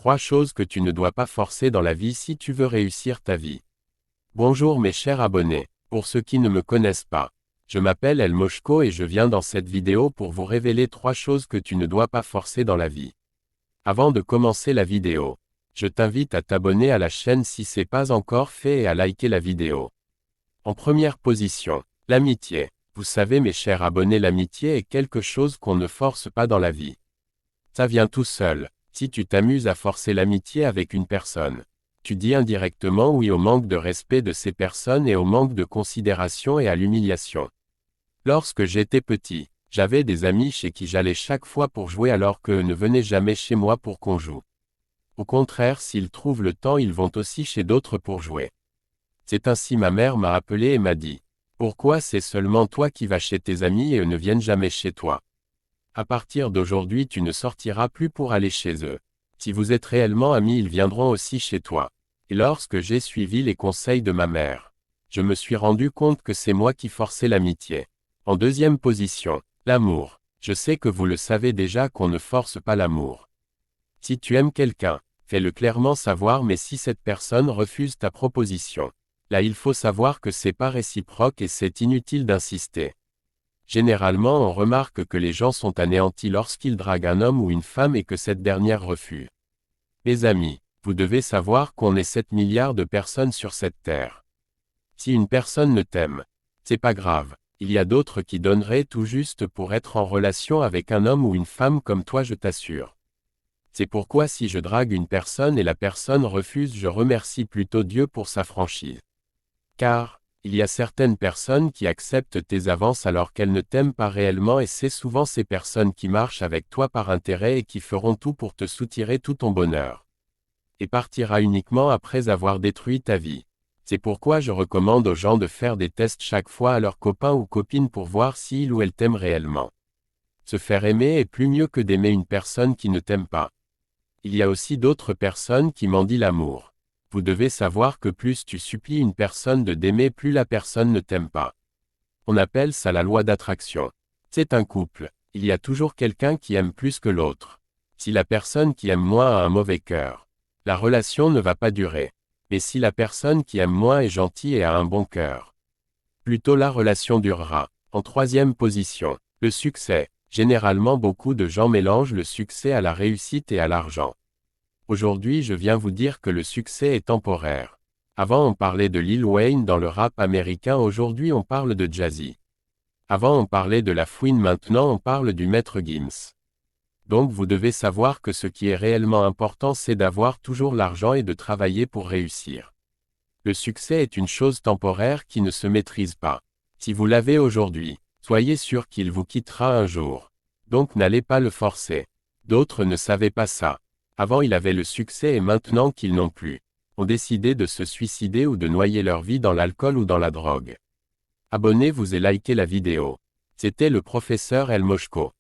3 choses que tu ne dois pas forcer dans la vie si tu veux réussir ta vie. Bonjour mes chers abonnés. Pour ceux qui ne me connaissent pas, je m'appelle El Moshko et je viens dans cette vidéo pour vous révéler 3 choses que tu ne dois pas forcer dans la vie. Avant de commencer la vidéo, je t'invite à t'abonner à la chaîne si ce n'est pas encore fait et à liker la vidéo. En première position, l'amitié. Vous savez mes chers abonnés, l'amitié est quelque chose qu'on ne force pas dans la vie. Ça vient tout seul. Si tu t'amuses à forcer l'amitié avec une personne, tu dis indirectement oui au manque de respect de ces personnes et au manque de considération et à l'humiliation. Lorsque j'étais petit, j'avais des amis chez qui j'allais chaque fois pour jouer alors qu'eux ne venaient jamais chez moi pour qu'on joue. Au contraire, s'ils trouvent le temps, ils vont aussi chez d'autres pour jouer. C'est ainsi ma mère m'a appelé et m'a dit « Pourquoi c'est seulement toi qui vas chez tes amis et eux ne viennent jamais chez toi ? À partir d'aujourd'hui tu ne sortiras plus pour aller chez eux. Si vous êtes réellement amis, ils viendront aussi chez toi. » Et lorsque j'ai suivi les conseils de ma mère, je me suis rendu compte que c'est moi qui forçais l'amitié. En deuxième position, l'amour. Je sais que vous le savez déjà qu'on ne force pas l'amour. Si tu aimes quelqu'un, fais-le clairement savoir, mais si cette personne refuse ta proposition, là il faut savoir que c'est pas réciproque et c'est inutile d'insister. Généralement on remarque que les gens sont anéantis lorsqu'ils draguent un homme ou une femme et que cette dernière refuse. Mes amis, vous devez savoir qu'on est 7 milliards de personnes sur cette terre. Si une personne ne t'aime, c'est pas grave, il y a d'autres qui donneraient tout juste pour être en relation avec un homme ou une femme comme toi, je t'assure. C'est pourquoi si je drague une personne et la personne refuse, je remercie plutôt Dieu pour sa franchise. Car, il y a certaines personnes qui acceptent tes avances alors qu'elles ne t'aiment pas réellement et c'est souvent ces personnes qui marchent avec toi par intérêt et qui feront tout pour te soutirer tout ton bonheur. Et partira uniquement après avoir détruit ta vie. C'est pourquoi je recommande aux gens de faire des tests chaque fois à leurs copains ou copines pour voir s'ils ou elles t'aiment réellement. Se faire aimer est plus mieux que d'aimer une personne qui ne t'aime pas. Il y a aussi d'autres personnes qui mendient l'amour. Vous devez savoir que plus tu supplies une personne de t'aimer, plus la personne ne t'aime pas. On appelle ça la loi d'attraction. C'est un couple. Il y a toujours quelqu'un qui aime plus que l'autre. Si la personne qui aime moins a un mauvais cœur, la relation ne va pas durer. Mais si la personne qui aime moins est gentille et a un bon cœur, plutôt la relation durera. En troisième position, le succès. Généralement beaucoup de gens mélangent le succès à la réussite et à l'argent. Aujourd'hui je viens vous dire que le succès est temporaire. Avant on parlait de Lil Wayne dans le rap américain, aujourd'hui on parle de Jay-Z. Avant on parlait de la fouine, maintenant on parle du maître Gims. Donc vous devez savoir que ce qui est réellement important c'est d'avoir toujours l'argent et de travailler pour réussir. Le succès est une chose temporaire qui ne se maîtrise pas. Si vous l'avez aujourd'hui, soyez sûr qu'il vous quittera un jour. Donc n'allez pas le forcer. D'autres ne savaient pas ça. Avant il avait le succès et maintenant qu'ils n'ont plus, ont décidé de se suicider ou de noyer leur vie dans l'alcool ou dans la drogue. Abonnez-vous et likez la vidéo. C'était le professeur El Moshko.